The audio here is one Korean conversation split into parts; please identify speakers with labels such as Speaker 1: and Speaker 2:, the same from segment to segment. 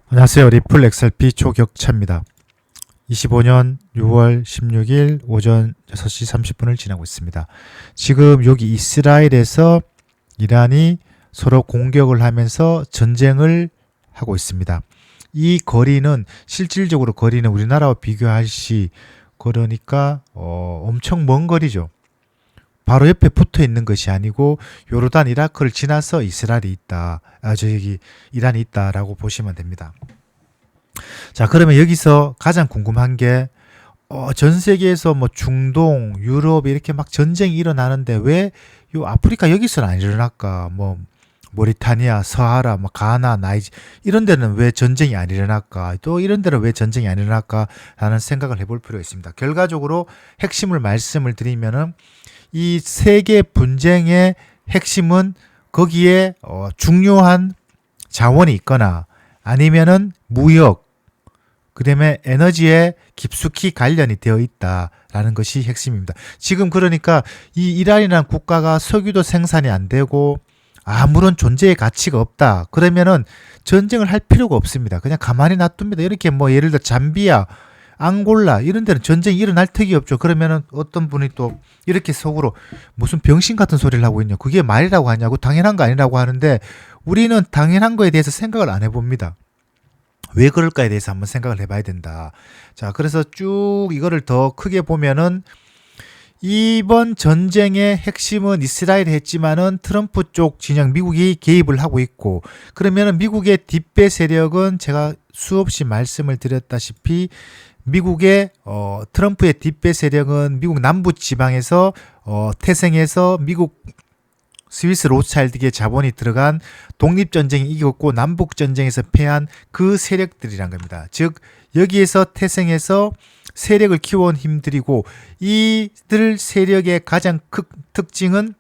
Speaker 1: 안녕하세요. 리플 XRP 초격차입니다. 25년 6월 16일 오전 6시 30분을 지나고 있습니다. 지금 여기 이스라엘에서 이란이 서로 공격을 하면서 전쟁을 하고 있습니다. 이 거리는 실질적으로 거리는 우리나라와 비교할 시 그러니까 엄청 먼 거리죠. 바로 옆에 붙어 있는 것이 아니고 요르단 이라크를 지나서 이스라엘이 있다. 이란이 있다라고 보시면 됩니다. 자, 그러면 여기서 가장 궁금한 게 전 세계에서 뭐 중동, 유럽 이렇게 막 전쟁이 일어나는데 왜 요 아프리카 여기서는 안 일어날까? 뭐 모리타니아, 서하라, 뭐 가나, 나이지 이런 데는 왜 전쟁이 안 일어날까? 또 이런 데는 왜 전쟁이 안 일어날까라는 생각을 해볼 필요가 있습니다. 결과적으로 핵심을 말씀을 드리면은 이 세계 분쟁의 핵심은 거기에 중요한 자원이 있거나 아니면은 무역, 그다음에 에너지에 깊숙이 관련이 되어 있다라는 것이 핵심입니다. 지금 그러니까 이 이란이라는 국가가 석유도 생산이 안 되고 아무런 존재의 가치가 없다. 그러면은 전쟁을 할 필요가 없습니다. 그냥 가만히 놔둡니다. 이렇게 뭐 예를 들어 잠비아, 앙골라 이런 데는 전쟁이 일어날 턱이 없죠. 그러면은 어떤 분이 또 이렇게 속으로 무슨 병신 같은 소리를 하고 있냐. 그게 말이라고 하냐고 당연한 거 아니라고 하는데 우리는 당연한 거에 대해서 생각을 안 해봅니다. 왜 그럴까에 대해서 한번 생각을 해봐야 된다. 자, 그래서 쭉 이거를 더 크게 보면은 이번 전쟁의 핵심은 이스라엘이 했지만은 트럼프 쪽 진영 미국이 개입을 하고 있고 그러면은 미국의 뒷배 세력은 제가 수없이 말씀을 드렸다시피 미국의 트럼프의 뒷배 세력은 미국 남부 지방에서 태생해서 미국 스위스 로차일드의 자본이 들어간 독립전쟁이 이겼고 남북전쟁에서 패한 그 세력들이란 겁니다. 즉 여기에서 태생해서 세력을 키워온 힘들이고 이들 세력의 가장 큰 특징은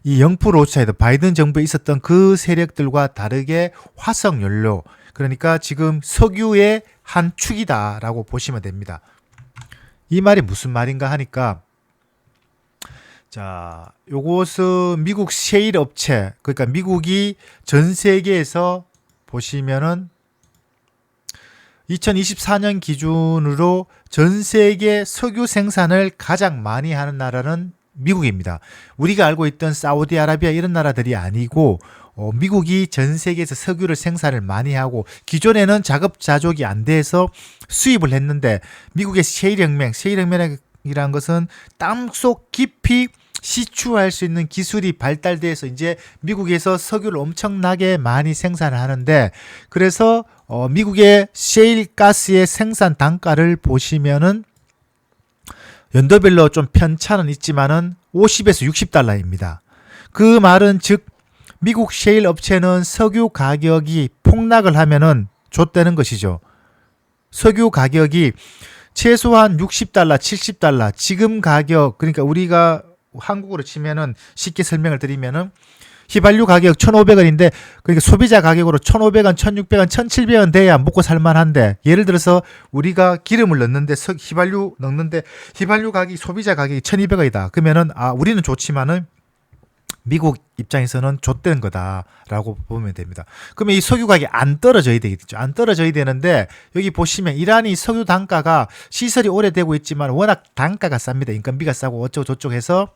Speaker 1: 이 영프 로차일드 바이든 정부에 있었던 그 세력들과 다르게 화석연료 그러니까 지금 석유의 한 축이다라고 보시면 됩니다. 이 말이 무슨 말인가 하니까 자, 요것은 미국 셰일 업체, 그러니까 미국이 전 세계에서 보시면은 2024년 기준으로 전 세계 석유 생산을 가장 많이 하는 나라는 미국입니다. 우리가 알고 있던 사우디아라비아 이런 나라들이 아니고 미국이 전 세계에서 석유를 생산을 많이 하고 기존에는 자급자족이 안 돼서 수입을 했는데 미국의 셰일혁명이라는 것은 땅속 깊이 시추할 수 있는 기술이 발달돼서 이제 미국에서 석유를 엄청나게 많이 생산을 하는데 그래서 미국의 셰일 가스의 생산 단가를 보시면은 연도별로 좀 편차는 있지만은 50에서 60달러입니다. 그 말은 즉 미국 셰일 업체는 석유 가격이 폭락을 하면은 좆되는 것이죠. 석유 가격이 최소한 60달러, 70달러 지금 가격 그러니까 우리가 한국으로 치면은 쉽게 설명을 드리면은 휘발유 가격 1,500원인데 그러니까 소비자 가격으로 1,500원, 1,600원, 1,700원 돼야 먹고 살만한데 예를 들어서 우리가 기름을 넣는데 휘발유 넣는데 휘발유 가격이 소비자 가격이 1,200원이다. 그러면은 우리는 좋지만은 미국 입장에서는 좆되는 거다라고 보면 됩니다. 그러면 이 석유 가격이 안 떨어져야 되겠죠. 안 떨어져야 되는데 여기 보시면 이란이 석유 단가가 시설이 오래되고 있지만 워낙 단가가 쌉니다. 인건비가 싸고 어쩌고 저쩌고 해서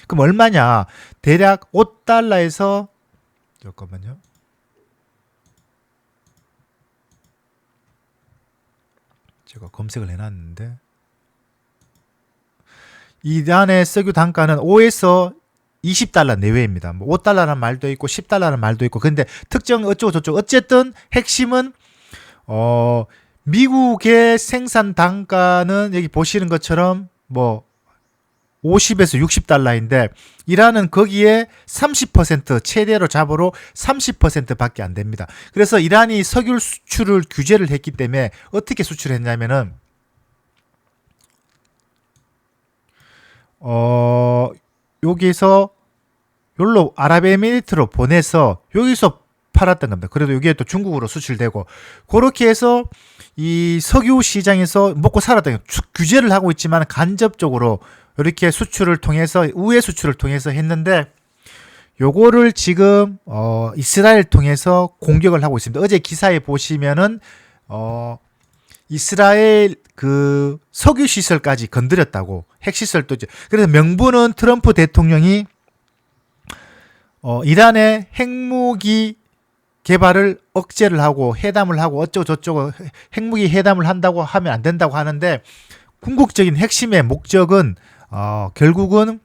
Speaker 1: 그럼 얼마냐? 대략 5달러에서 잠깐만요. 제가 검색을 해놨는데 이란의 석유 단가는 5에서 20달러 내외입니다. 뭐 5달러라는 말도 있고 10달러라는 말도 있고 근데 특정 어쩌고 저쩌고 어쨌든 핵심은 미국의 생산 단가는 여기 보시는 것처럼 뭐 50에서 60달러인데 이란은 거기에 30% 최대로 잡으로 30%밖에 안 됩니다. 그래서 이란이 석유 수출을 규제를 했기 때문에 어떻게 수출했냐면은 여기서 여기로 아랍에미리트로 보내서 여기서 팔았던 겁니다. 그래도 이게 또 중국으로 수출되고 그렇게 해서 이 석유 시장에서 먹고 살았던 규제를 하고 있지만 간접적으로 이렇게 수출을 통해서 우회 수출을 통해서 했는데 요거를 지금 이스라엘 통해서 공격을 하고 있습니다. 어제 기사에 보시면은 이스라엘 그 석유 시설까지 건드렸다고, 핵 시설도 이제. 그래서 명분은 트럼프 대통령이 이란의 핵무기 개발을 억제를 하고 회담을 하고 어쩌고 저쩌고 핵무기 회담을 한다고 하면 안 된다고 하는데, 궁극적인 핵심의 목적은 결국은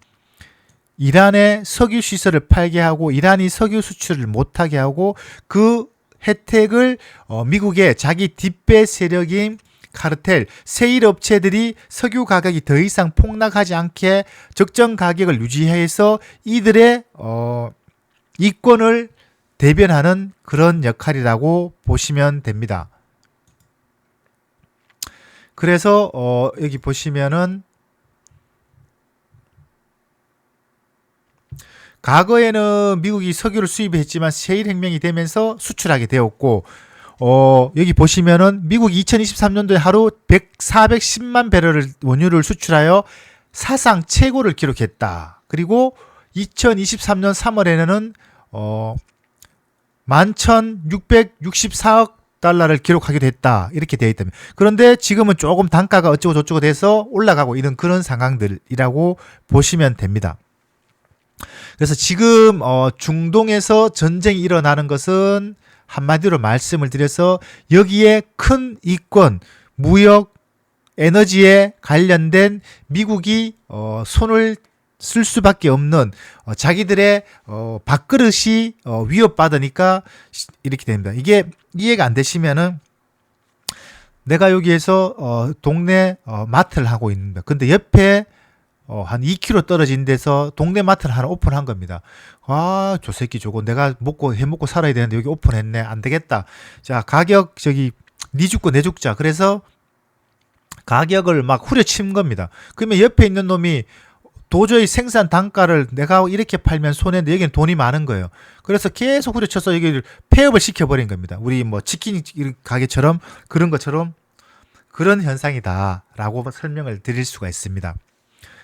Speaker 1: 이란의 석유 시설을 팔게 하고 이란이 석유 수출을 못하게 하고 그 혜택을 미국의 자기 뒷배 세력인 카르텔, 세일 업체들이 석유 가격이 더 이상 폭락하지 않게 적정 가격을 유지해서 이들의 이권을 대변하는 그런 역할이라고 보시면 됩니다. 그래서 여기 보시면은 과거에는 미국이 석유를 수입했지만 세일 혁명이 되면서 수출하게 되었고, 여기 보시면은 미국이 2023년도에 하루 410만 배럴을 원유를 수출하여 사상 최고를 기록했다. 그리고 2023년 3월에는 11,664억 달러를 기록하게 됐다. 이렇게 되어 있다면. 그런데 지금은 조금 단가가 어쩌고 저쩌고 돼서 올라가고 있는 그런 상황들이라고 보시면 됩니다. 그래서 지금 중동에서 전쟁이 일어나는 것은 한마디로 말씀을 드려서 여기에 큰 이권, 무역, 에너지에 관련된 미국이 손을 쓸 수밖에 없는 자기들의 밥그릇이 위협받으니까 이렇게 됩니다. 이게 이해가 안 되시면은, 내가 여기에서 동네 마트를 하고 있는다. 근데 옆에 한 2km 떨어진 데서 동네 마트를 하나 오픈한 겁니다. 아, 저 새끼 저거 내가 해먹고 살아야 되는데 여기 오픈했네. 안 되겠다. 자, 가격 니 죽고 내 죽자. 그래서 가격을 막 후려친 겁니다. 그러면 옆에 있는 놈이 도저히 생산 단가를 내가 이렇게 팔면 손해인데 여기는 돈이 많은 거예요. 그래서 계속 후려쳐서 여기를 폐업을 시켜버린 겁니다. 우리 뭐 치킨 가게처럼 그런 것처럼 그런 현상이다라고 설명을 드릴 수가 있습니다.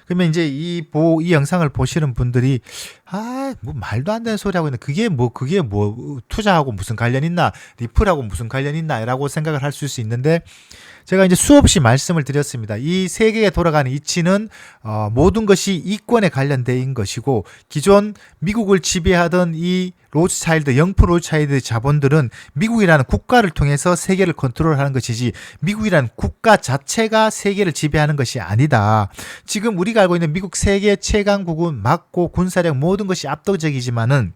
Speaker 1: 그러면 이제 이 영상을 보시는 분들이 뭐 말도 안 되는 소리 하고 있는, 그게 뭐 투자하고 무슨 관련 있나, 리플하고 무슨 관련 있나라고 생각을 할 수 있는데, 제가 이제 수없이 말씀을 드렸습니다. 이 세계에 돌아가는 이치는 모든 것이 이권에 관련된 것이고, 기존 미국을 지배하던 이 로스차일드, 영프 로스차일드 자본들은 미국이라는 국가를 통해서 세계를 컨트롤하는 것이지 미국이라는 국가 자체가 세계를 지배하는 것이 아니다. 지금 우리가 알고 있는 미국 세계 최강국은 맞고 군사력 모든 것이 압도적이지만은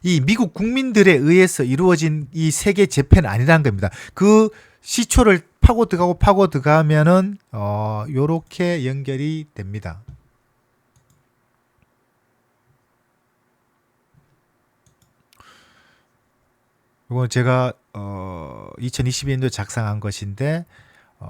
Speaker 1: 이 미국 국민들에 의해서 이루어진 이 세계 재패는 아니라는 겁니다. 그 시초를 파고 들어가면은 요렇게 연결이 됩니다. 이건 제가 2022년도에 작성한 것인데,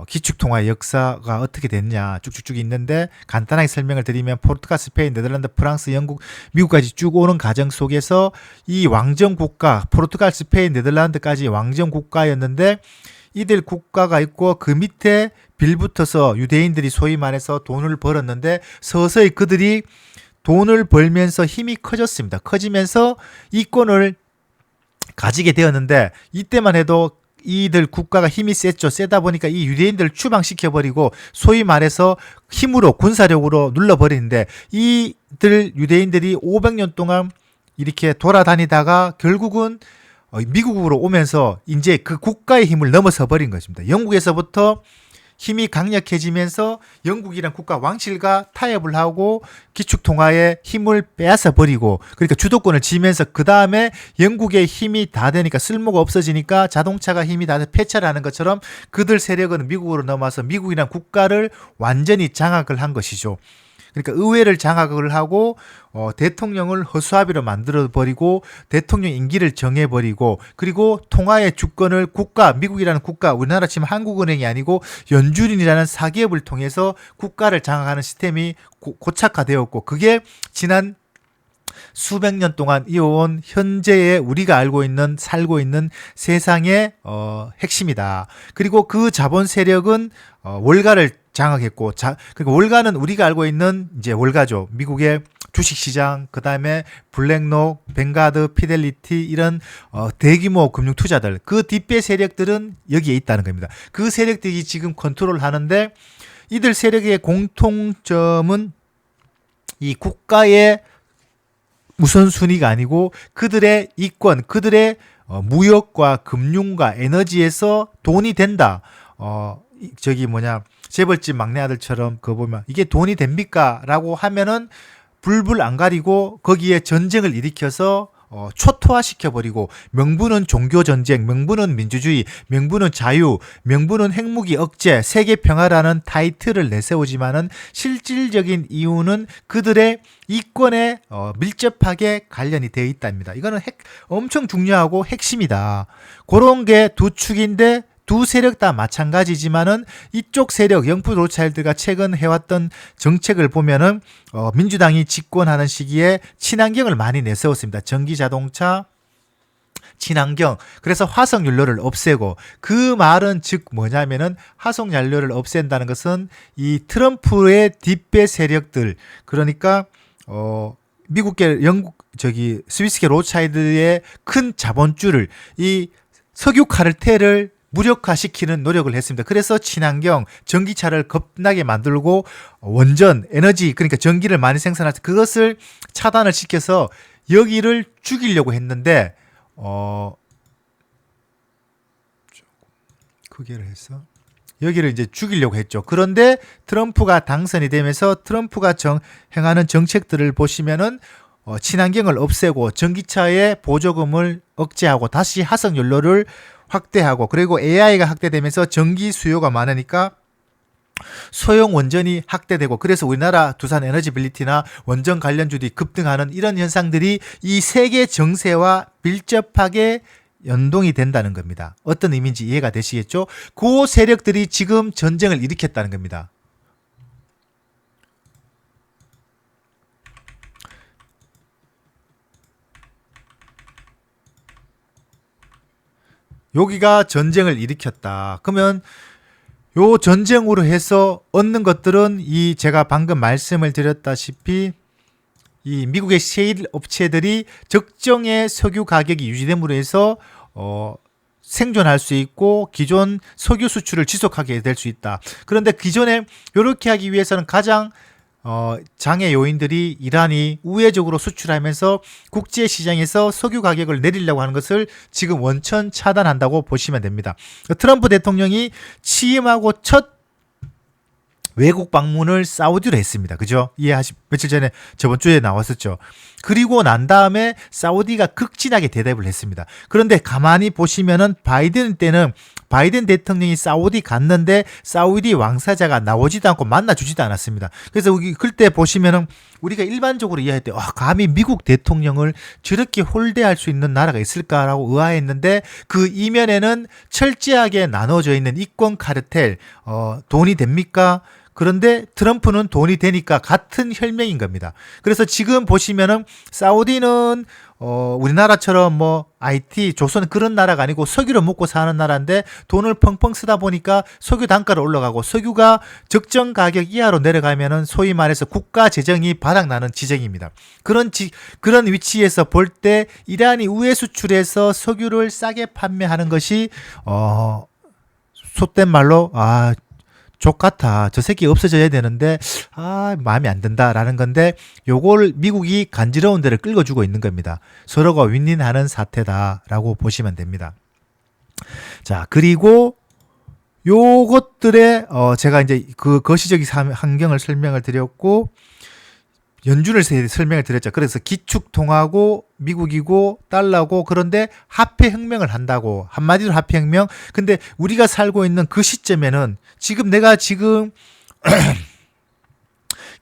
Speaker 1: 기축통화의 역사가 어떻게 됐냐 쭉쭉쭉 있는데, 간단하게 설명을 드리면 포르투갈, 스페인, 네덜란드, 프랑스, 영국, 미국까지 쭉 오는 과정 속에서 이 왕정국가, 포르투갈, 스페인, 네덜란드까지 왕정국가였는데, 이들 국가가 있고 그 밑에 빌붙어서 유대인들이 소위 말해서 돈을 벌었는데, 서서히 그들이 돈을 벌면서 힘이 커졌습니다. 커지면서 이권을 가지게 되었는데, 이때만 해도 이들 국가가 힘이 셌죠. 세다 보니까 이 유대인들을 추방시켜버리고 소위 말해서 힘으로 군사력으로 눌러버리는데, 이들 유대인들이 500년 동안 이렇게 돌아다니다가 결국은 미국으로 오면서 이제 그 국가의 힘을 넘어서 버린 것입니다. 영국에서부터 힘이 강력해지면서 영국이란 국가 왕실과 타협을 하고 기축통화의 힘을 빼앗아 버리고, 그러니까 주도권을 쥐면서 그 다음에 영국의 힘이 다 되니까 쓸모가 없어지니까 자동차가 힘이 다 돼서 폐차를 하는 것처럼 그들 세력은 미국으로 넘어와서 미국이란 국가를 완전히 장악을 한 것이죠. 그러니까 의회를 장악을 하고 대통령을 허수아비로 만들어버리고 대통령 임기를 정해버리고, 그리고 통화의 주권을 미국이라는 국가, 우리나라 지금 한국은행이 아니고 연준이라는 사기업을 통해서 국가를 장악하는 시스템이 고착화되었고, 그게 지난 수백 년 동안 이어온 현재의 우리가 살고 있는 세상의 핵심이다. 그리고 그 자본 세력은 월가를 장악했고, 그러니까 월가는 우리가 알고 있는 이제 월가죠. 미국의 주식시장, 그 다음에 블랙록, 뱅가드, 피델리티 이런 대규모 금융 투자들, 그 뒷배 세력들은 여기에 있다는 겁니다. 그 세력들이 지금 컨트롤 하는데 이들 세력의 공통점은 이 국가의 우선순위가 아니고 그들의 이권, 그들의 무역과 금융과 에너지에서 돈이 된다. 재벌집 막내 아들처럼 그거 보면 이게 돈이 됩니까? 라고 하면은 불불 안 가리고 거기에 전쟁을 일으켜서 초토화시켜버리고 명분은 종교전쟁, 명분은 민주주의, 명분은 자유, 명분은 핵무기 억제, 세계평화라는 타이틀을 내세우지만은 실질적인 이유는 그들의 이권에 밀접하게 관련이 되어 있답니다. 이거는 엄청 중요하고 핵심이다. 그런 게 두 축인데 두 세력 다 마찬가지지만은 이쪽 세력 영프 로차일드가 최근 해왔던 정책을 보면은 민주당이 집권하는 시기에 친환경을 많이 내세웠습니다. 전기자동차, 친환경. 그래서 화석연료를 없애고 그 말은 즉 뭐냐면은 화석연료를 없앤다는 것은 이 트럼프의 뒷배 세력들 그러니까 미국계 스위스계 로차일드의 큰 자본주를 이 석유 카르텔을 무력화시키는 노력을 했습니다. 그래서 친환경, 전기차를 겁나게 만들고 원전, 에너지, 그러니까 전기를 많이 생산할 때 그것을 차단을 시켜서 여기를 죽이려고 했는데 크게를 해서 여기를 이제 죽이려고 했죠. 그런데 트럼프가 당선이 되면서 트럼프가 행하는 정책들을 보시면은 친환경을 없애고 전기차의 보조금을 억제하고 다시 화석연료를 확대하고 그리고 AI가 확대되면서 전기 수요가 많으니까 소형 원전이 확대되고 그래서 우리나라 두산 에너지빌리티나 원전 관련주들이 급등하는 이런 현상들이 이 세계 정세와 밀접하게 연동이 된다는 겁니다. 어떤 의미인지 이해가 되시겠죠? 그 세력들이 지금 전쟁을 일으켰다는 겁니다. 여기가 전쟁을 일으켰다. 그러면 요 전쟁으로 해서 얻는 것들은 이 제가 방금 말씀을 드렸다시피 이 미국의 셰일 업체들이 적정의 석유 가격이 유지됨으로 해서 생존할 수 있고 기존 석유 수출을 지속하게 될 수 있다. 그런데 기존에 이렇게 하기 위해서는 가장 장애 요인들이 이란이 우회적으로 수출하면서 국제 시장에서 석유 가격을 내리려고 하는 것을 지금 원천 차단한다고 보시면 됩니다. 트럼프 대통령이 취임하고 첫 외국 방문을 사우디로 했습니다. 그죠? 며칠 전에 저번 주에 나왔었죠. 그리고 난 다음에 사우디가 극진하게 대답을 했습니다. 그런데 가만히 보시면은 바이든 때는 바이든 대통령이 사우디 갔는데 사우디 왕사자가 나오지도 않고 만나주지도 않았습니다. 그래서 그때 보시면은 우리가 일반적으로 이해할 때 감히 미국 대통령을 저렇게 홀대할 수 있는 나라가 있을까라고 의아했는데 그 이면에는 철저하게 나눠져 있는 이권 카르텔 돈이 됩니까? 그런데 트럼프는 돈이 되니까 같은 혈맹인 겁니다. 그래서 지금 보시면은 사우디는 우리나라처럼 뭐 IT, 조선 그런 나라가 아니고 석유를 먹고 사는 나라인데 돈을 펑펑 쓰다 보니까 석유 단가가 올라가고 석유가 적정 가격 이하로 내려가면은 소위 말해서 국가 재정이 바닥나는 지정입니다. 그런 위치에서 볼 때 이란이 우회 수출해서 석유를 싸게 판매하는 것이 속된 말로 족같아. 저 새끼 없어져야 되는데 마음에 안 든다라는 건데 요걸 미국이 간지러운 데를 끌어주고 있는 겁니다. 서로가 윈윈하는 사태다라고 보시면 됩니다. 자, 그리고 요것들의 제가 이제 그 거시적인 환경을 설명을 드렸고 연준을 설명을 드렸죠. 그래서 기축통화고 미국이고 달러고 그런데 화폐혁명을 한다고 한마디로 화폐혁명. 근데 우리가 살고 있는 그 시점에는 내가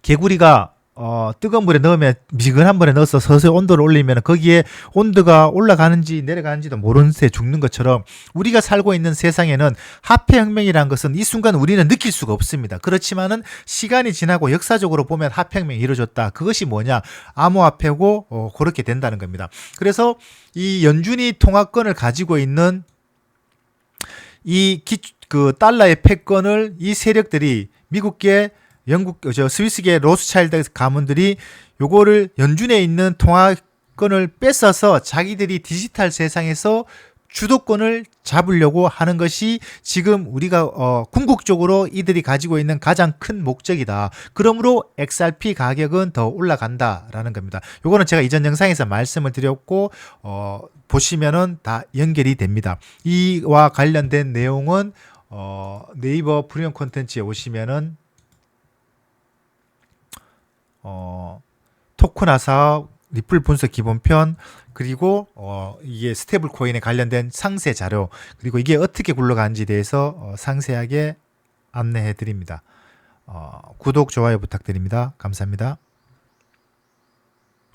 Speaker 1: 개구리가 뜨거운 물에 넣으면 미지근한 물에 넣어서 서서히 온도를 올리면 거기에 온도가 올라가는지 내려가는지도 모르는 새 죽는 것처럼 우리가 살고 있는 세상에는 화폐혁명이라는 것은 이 순간 우리는 느낄 수가 없습니다. 그렇지만은 시간이 지나고 역사적으로 보면 화폐혁명이 이루어졌다. 그것이 뭐냐? 암호화폐고 그렇게 된다는 겁니다. 그래서 이 연준이 통화권을 가지고 있는 이 달러의 패권을 이 세력들이 미국계 영국 스위스계 로스차일드 가문들이 요거를 연준에 있는 통화권을 뺏어서 자기들이 디지털 세상에서 주도권을 잡으려고 하는 것이 지금 우리가 궁극적으로 이들이 가지고 있는 가장 큰 목적이다. 그러므로 XRP 가격은 더 올라간다라는 겁니다. 요거는 제가 이전 영상에서 말씀을 드렸고 보시면은 다 연결이 됩니다. 이와 관련된 내용은 네이버 프리미엄 콘텐츠에 오시면은 토큰화 사업 리플 분석 기본편 그리고 이게 스테이블 코인에 관련된 상세 자료 그리고 이게 어떻게 굴러가는지에 대해서 상세하게 안내해 드립니다. 구독 좋아요 부탁드립니다. 감사합니다.